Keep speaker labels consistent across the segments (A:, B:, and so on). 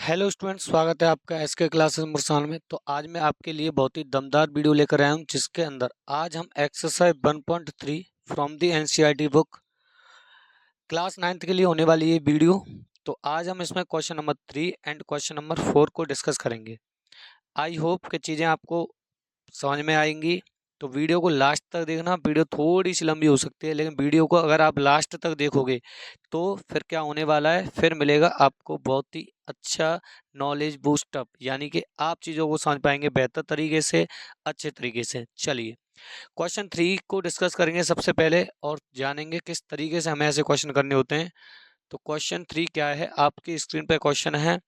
A: Hello student, स्वागत है आपका एसके क्लासेस मुरसान में। तो आज मैं आपके लिए बहुत ही दमदार वीडियो लेकर आया हूं, जिसके अंदर आज हम exercise 1.3 from the NCERT book class 9th के लिए होने वाली ये वीडियो। तो आज हम इसमें question number 3 and question number 4 को डिस्कस करेंगे। आई होप कि चीज़ें आपको समझ में आएंगी। तो वीडियो को लास्ट तक देखना। वीडियो थोड़ी सी लंबी हो सकती है, लेकिन वीडियो को अगर आप लास्ट तक देखोगे तो फिर क्या होने वाला है, फिर मिलेगा आपको बहुत ही अच्छा नॉलेज बूस्टअप, यानी कि आप चीज़ों को समझ पाएंगे बेहतर तरीके से, अच्छे तरीके से। चलिए क्वेश्चन 3 को डिस्कस करेंगे सबसे पहले और जानेंगे किस तरीके से हमें ऐसे क्वेश्चन करने होते हैं। तो क्वेश्चन 3 क्या है, आपकी स्क्रीन पे क्वेश्चन है,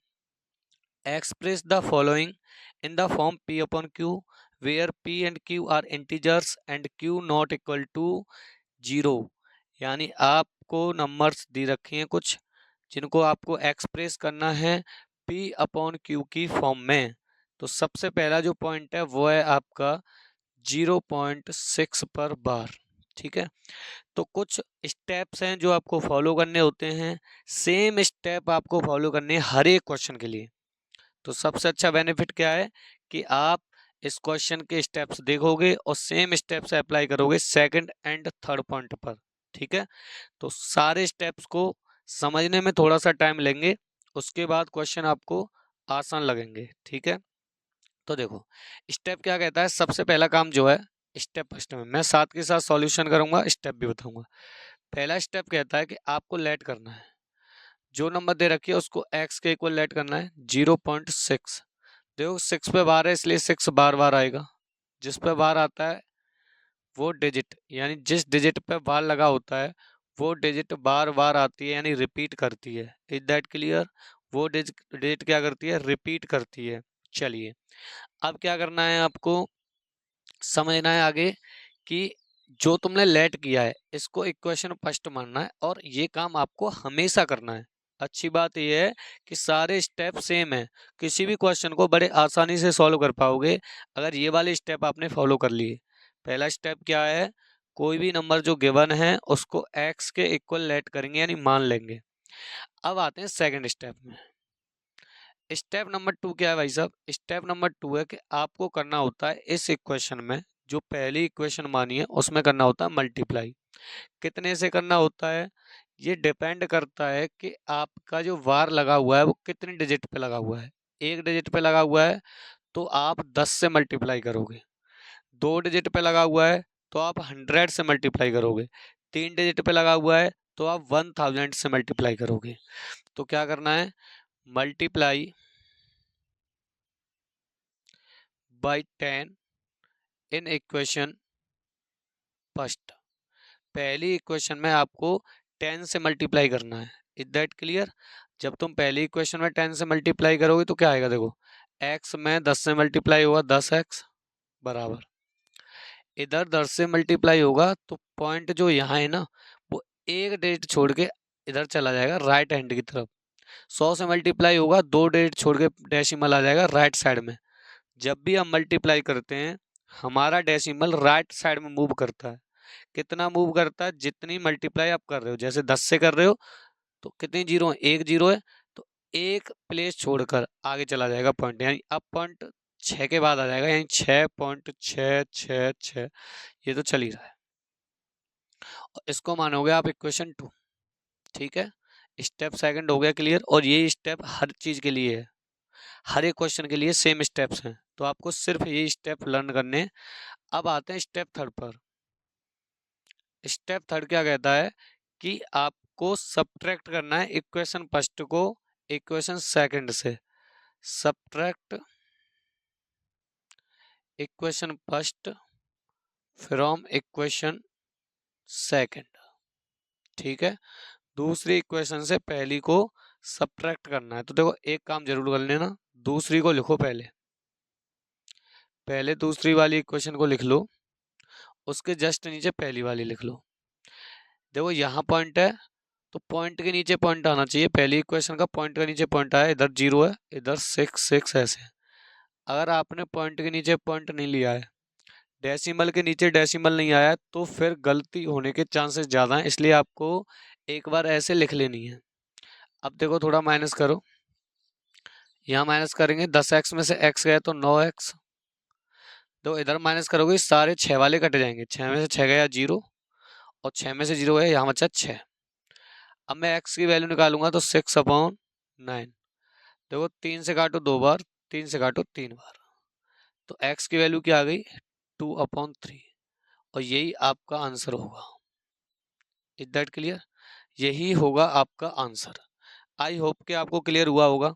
A: express the following in the form p upon q where p and q are integers and q not equal to 0। यानी आपको नंबर्स दी रखी हैं कुछ, जिनको आपको एक्सप्रेस करना है p अपॉन q की फॉर्म में। तो सबसे पहला जो पॉइंट है वो है आपका 0.6 पर बार। ठीक है, तो कुछ स्टेप्स हैं जो आपको फॉलो करने होते हैं। सेम स्टेप आपको फॉलो करने हैं हर एक क्वेश्चन के लिए। तो सबसे अच्छा बेनिफिट क्या है कि आप इस क्वेश्चन के स्टेप्स देखोगे और सेम स्टेप्स अप्लाई करोगे सेकंड एंड थर्ड पॉइंट पर। ठीक है, तो सारे स्टेप्स को समझने में थोड़ा सा टाइम लेंगे, उसके बाद क्वेश्चन आपको आसान लगेंगे। ठीक है, तो देखो स्टेप क्या कहता है। सबसे पहला काम जो है, स्टेप फर्स्ट में मैं साथ के साथ सॉल्यूशन करूंगा, स्टेप भी बताऊंगा। पहला स्टेप कहता है कि आपको लेट करना है, जो नंबर दे रखी है उसको x के इक्वल लेट करना है 0.6। देखो 6 पे बार है, इसलिए 6 बार बार आएगा। जिस पे बार आता है वो डिजिट, यानी जिस डिजिट पे बार लगा होता है वो डिजिट बार बार आती है, यानी रिपीट करती है। Is that clear? वो डिजिट क्या करती है, रिपीट करती है। चलिए अब क्या करना है, आपको समझना है आगे कि जो तुमने लेट किया है इसको इक्वेशन फर्स्ट मानना है और ये काम आपको हमेशा करना है। अच्छी बात यह है कि सारे स्टेप सेम है, किसी भी क्वेश्चन को बड़े आसानी से सॉल्व कर पाओगे अगर ये वाले स्टेप आपने फॉलो कर लिए। पहला स्टेप क्या है, कोई भी नंबर जो गिवन है उसको x के इक्वल लेट करेंगे, यानी मान लेंगे। अब आते हैं सेकंड स्टेप में। स्टेप नंबर 2 क्या है भाई साहब, स्टेप नंबर 2 है कि आपको करना होता है इस इक्वेशन में, जो पहली इक्वेशन मानी है उसमें करना होता है मल्टीप्लाई। कितने से करना होता है, ये डिपेंड करता है कि आपका जो वार लगा हुआ है वो कितनी डिजिट पे लगा हुआ है। एक डिजिट पे लगा हुआ है तो आप 10 से मल्टीप्लाई करोगे। दो डिजिट पे लगा हुआ है तो आप 100 से मल्टीप्लाई करोगे। तीन डिजिट पे लगा हुआ है तो आप 1000 से मल्टीप्लाई करोगे। तो क्या करना है, multiply by 10 in equation first. पहली इक्वेशन में आपको 10 से मल्टीप्लाई करना है। Is that clear? जब तुम पहली इक्वेशन में 10 से मल्टीप्लाई करोगे तो क्या आएगा, देखो x में 10 से मल्टीप्लाई होगा 10x बराबर, इधर 10 से मल्टीप्लाई होगा तो पॉइंट जो यहाँ है ना वो एक डिजिट छोड़ के इधर चला जाएगा राइट हैंड की तरफ। 100 से मल्टीप्लाई होगा, दो डिजिट छोड़ के डेसिमल आ जाएगा राइट साइड में। जब भी हम मल्टीप्लाई करते हैं हमारा डेसिमल राइट साइड में मूव करता है। कितना मूव करता है, जितनी मल्टीप्लाई आप कर रहे हो। जैसे 10 से कर रहे हो तो कितनी जीरो है, एक जीरो है, तो एक प्लेस छोड़कर आगे चला जाएगा पॉइंट, यानी अब पॉइंट 6 के बाद आ जाएगा, यानी 6.666। ये तो चल ही रहा है, और इसको मानोगे आप इक्वेशन 2। ठीक है, स्टेप सेकंड हो गया क्लियर, और ये स्टेप हर चीज के लिए है, हर एक क्वेश्चन के लिए सेम स्टेप्स हैं, तो आपको सिर्फ ये स्टेप लर्न करने हैं। अब आते हैं स्टेप थर्ड पर। स्टेप थर्ड क्या कहता है कि आपको सब्ट्रैक्ट करना है इक्वेशन फर्स्ट को इक्वेशन सेकंड से। Subtract equation first from equation second. ठीक है, दूसरी इक्वेशन से पहली को सब्ट्रैक्ट करना है। तो देखो एक काम जरूर कर लेना, दूसरी को लिखो पहले, पहले दूसरी वाली इक्वेशन को लिख लो, उसके जस्ट नीचे पहली वाली लिख लो। देखो यहाँ पॉइंट है तो पॉइंट के नीचे पॉइंट आना चाहिए। पहली इक्वेशन का पॉइंट के नीचे पॉइंट आया, इधर 0 है, इधर 6 ऐसे। अगर आपने पॉइंट के नीचे पॉइंट नहीं लिया है, डेसिमल के नीचे डेसिमल नहीं आया, तो फिर गलती होने के चांसेस ज़्यादा हैं, इसलिए आपको एक बार ऐसे लिख लेनी है। अब देखो थोड़ा माइनस करो, यहाँ माइनस करेंगे 10x में से x गया तो 9x, तो इधर माइनस करोगे सारे 6 वाले कट जाएंगे, 6 में से 6 गया 0 और 6 में से 0 गया, यहाँ बचा 6। अब मैं x की वैल्यू निकालूंगा तो 6/9। देखो 3 से काटो 2 बार, 3 से काटो 3 बार, तो x की वैल्यू क्या आ गई 2/3, और यही आपका आंसर होगा। Is that clear? यही होगा आपका आंसर। आई होप कि आपको क्लियर हुआ होगा।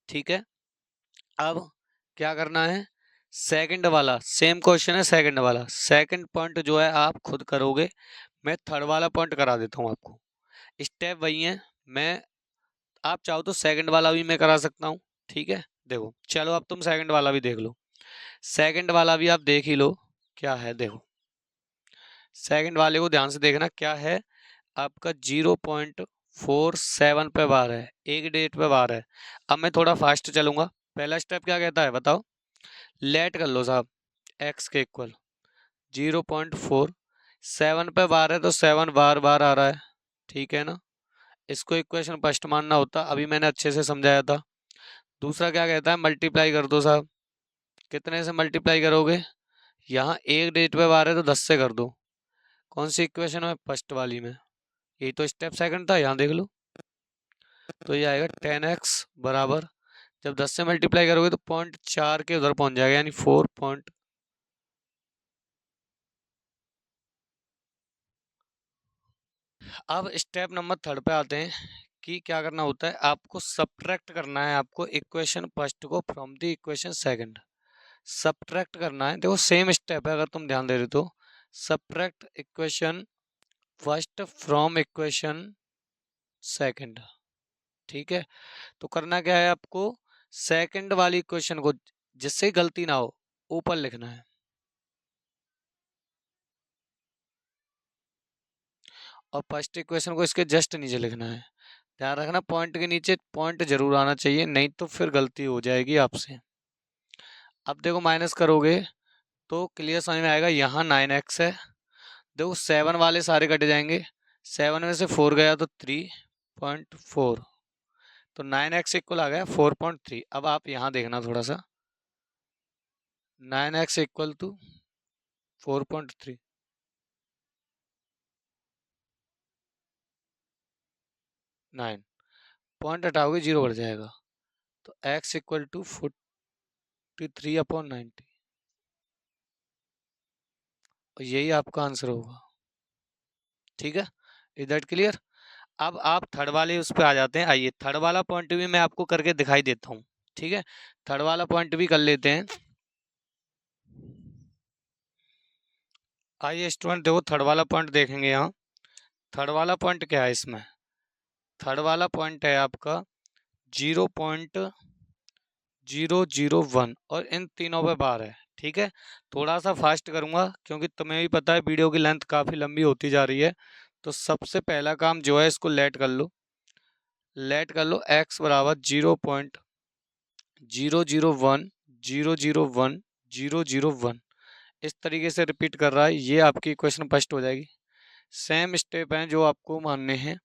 A: ठीक है, अब क्या करना है, सेकंड वाला सेम क्वेश्चन है, सेकंड वाला सेकंड पॉइंट जो है आप खुद करोगे, मैं थर्ड वाला पॉइंट करा देता हूँ आपको। स्टेप वही है, मैं आप चाहो तो सेकंड वाला भी मैं करा सकता हूँ। ठीक है, देखो चलो अब तुम सेकंड वाला भी देख लो, सेकंड वाला भी आप देख ही लो क्या है। देखो सेकंड वाले को ध्यान से देखना, क्या है आपका 0.47 पे बार है, एक डेट पे बार है। अब मैं थोड़ा फास्ट चलूंगा। पहला स्टेप क्या कहता है बताओ, लेट कर लो साहब x के इक्वल 0.47 पे बार है तो 7 बार बार आ रहा है, ठीक है ना। इसको इक्वेशन फर्स्ट मानना होता, अभी मैंने अच्छे से समझाया था। दूसरा क्या कहता है, मल्टीप्लाई कर दो साहब, कितने से मल्टीप्लाई करोगे, यहाँ एक डेट पे बार है तो 10 से कर दो। कौन सी इक्वेशन है, फर्स्ट वाली में, यही तो स्टेप सेकंड था, यहाँ देख लो। तो ये आएगा 10x बराबर, जब 10 से मल्टीप्लाई करोगे तो 0.4 के उधर पहुंच जाएगा, यानी 4 पॉइंट। अब स्टेप नंबर थर्ड पे आते हैं कि क्या करना होता है, आपको सब्ट्रैक्ट करना है, आपको इक्वेशन फर्स्ट को from the equation second subtract करना है। देखो सेम स्टेप है, अगर तुम ध्यान दे रहे हो तो subtract equation first from equation second. ठीक है, तो करना क्या है आपको, सेकंड वाली इक्वेशन को जिससे गलती ना हो ऊपर लिखना है, और फर्स्ट इक्वेशन को इसके जस्ट नीचे लिखना है। ध्यान रखना पॉइंट के नीचे पॉइंट जरूर आना चाहिए, नहीं तो फिर गलती हो जाएगी आपसे। अब देखो माइनस करोगे तो क्लियर समझ में आएगा, यहाँ 9x है, देखो 7 वाले सारे कट जाएंगे, 7 में से 4 गया तो 3.4, तो 9x इक्वल आ गया 4.3। अब आप यहाँ देखना थोड़ा सा, 9x equal to 4.3, nine point हटाओगे 0 बढ़ जाएगा, तो x इक्वल टू 43/90, और यही आपका आंसर होगा। ठीक है, इज दैट क्लियर? अब आप थर्ड वाले उस पर आ जाते हैं, आइए थर्ड वाला पॉइंट भी मैं आपको करके दिखाई देता हूँ। ठीक है, थर्ड वाला पॉइंट भी कर लेते हैं। आइए स्टूडेंट देखो थर्ड वाला पॉइंट देखेंगे। यहाँ थर्ड वाला पॉइंट क्या है, इसमें थर्ड वाला पॉइंट है आपका 0.001 और इन तीनों पे बार है। ठीक है, थोड़ा सा फास्ट करूंगा क्योंकि तुम्हें भी पता है वीडियो की लेंथ काफी लंबी होती जा रही है। तो सबसे पहला काम जो है, इसको लेट कर लो, लेट कर लो x बराबर 0.001 इस तरीके से रिपीट कर रहा है, ये आपकी इक्वेशन फर्स्ट हो जाएगी। सेम स्टेप हैं जो आपको मानने हैं,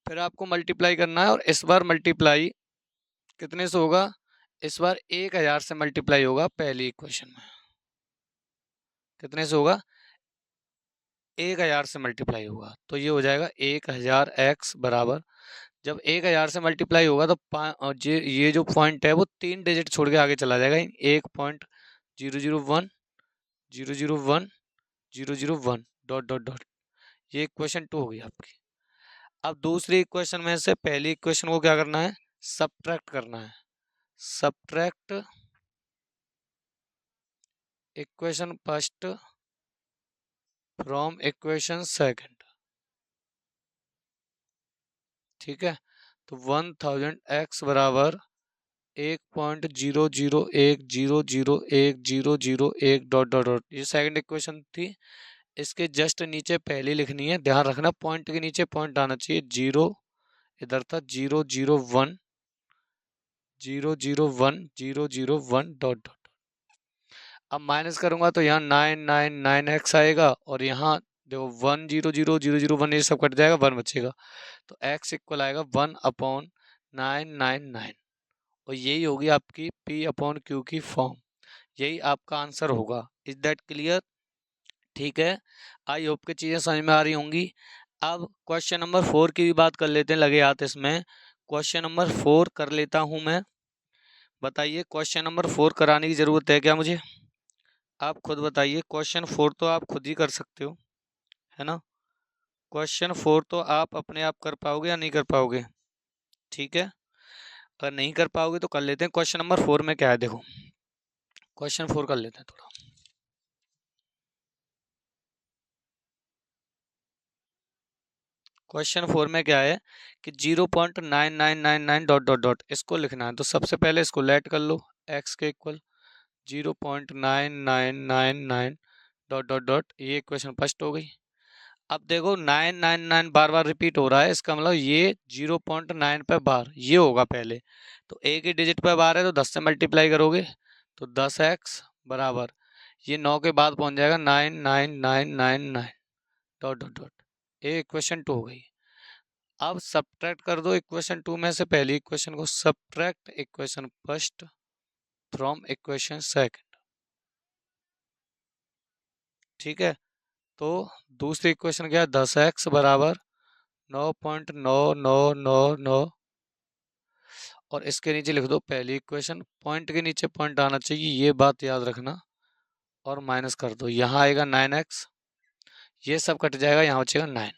A: फिर आपको मल्टीप्लाई करना है, और इस बार मल्टीप्लाई कितने से होगा, इस बार 1000 से मल्टीप्लाई होगा पहली इक्वेशन में। कितने से होगा, 1000 से मल्टीप्लाई होगा, तो ये हो जाएगा 1000x बराबर, जब 1000 से मल्टीप्लाई होगा तो और ये जो पॉइंट है वो 3 डिजिट छोड़ के आगे चला जाएगा, 1.001 001 001 डॉट डॉट डॉट, ये इक्वेशन 2 हो गई आपकी। अब दूसरी इक्वेशन में से पहली इक्वेशन को क्या करना है, सब्ट्रैक्ट करना है, subtract equation first from equation second. ठीक है, तो 1000x बराबर 1.001001001 डॉट डॉट डॉट, ये सेकंड इक्वेशन थी। इसके जस्ट नीचे पहली लिखनी है, ध्यान रखना पॉइंट के नीचे पॉइंट आना चाहिए, 0 इधर था 001 001 डॉट डॉट। अब माइनस करूंगा तो यहाँ 999x आएगा, और यहाँ देखो 1000001 ये सब कट जाएगा, 1 बचेगा, तो x इक्वल आएगा 1/999, और यही होगी आपकी P/Q की फॉर्म, यही आपका आंसर होगा। Is that clear? ठीक है, आई होप के चीजें समझ में आ रही होंगी। अब क्वेश्चन नंबर 4 की भी बात कर लेते हैं, लगे हाथ इसमें। क्वेश्चन नंबर 4 कर लेता हूं मैं। बताइए क्वेश्चन नंबर 4 कराने की जरूरत है क्या मुझे? आप खुद बताइए। क्वेश्चन 4 तो आप खुद ही कर सकते हो, है ना? क्वेश्चन 4 तो आप अपने आप कर पाओगे या नहीं कर पाओगे? ठीक है, अगर नहीं कर पाओगे तो कर लेते हैं। क्वेश्चन नंबर 4 में क्या है देखो, क्वेश्चन 4 कर लेते हैं थोड़ा। क्वेश्चन 4 में क्या है कि 0.9999 डॉट डॉट डॉट इसको लिखना है। तो सबसे पहले इसको लेट कर लो, x के इक्वल 0.9999 डॉट डॉट डॉट, ये इक्वेशन फर्स्ट हो गई। अब देखो 999 बार बार रिपीट हो रहा है, इसका मतलब ये 0.9 पे बार ये होगा पहले। तो एक ही डिजिट पे बार है तो 10 से मल्टीप्लाई करोगे तो 10x बराबर ये 9 के बाद पहुंच जाएगा 99999 डॉट डॉट डॉट। ये इक्वेशन 2 हो गई। अब सब्ट्रैक्ट कर दो इक्वेशन 2 में से पहली इक्वेशन को, subtract equation first from equation second. ठीक है, तो दूसरी इक्वेशन क्या है, 10x बराबर 9.9999 और इसके नीचे लिख दो पहली इक्वेशन, पॉइंट के नीचे पॉइंट आना चाहिए, ये बात याद रखना। और माइनस कर दो, यहाँ आएगा 9x, ये सब कट जाएगा, यहाँ बचेगा 9।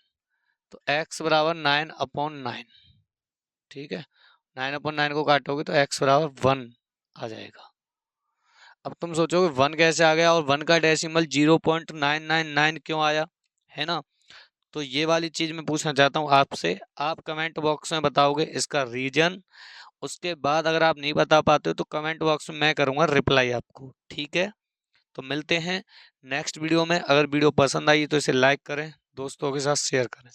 A: तो x बराबर 9/9। ठीक है, 9/9 को काटोगे तो x बराबर 1 आ जाएगा। अब तुम सोचोगे 1 कैसे आ गया और 1 का डेसिमल 0.999 क्यों आया, है ना? तो ये वाली चीज मैं पूछना चाहता हूँ आपसे, आप कमेंट बॉक्स में बताओगे इसका रीजन। उसके बाद अगर आप नहीं बता पाते हो तो कमेंट बॉक्स में मैं करूंगा रिप्लाई आपको। ठीक है, तो मिलते हैं नेक्स्ट वीडियो में। अगर वीडियो पसंद आई तो इसे लाइक करें, दोस्तों के साथ शेयर करें।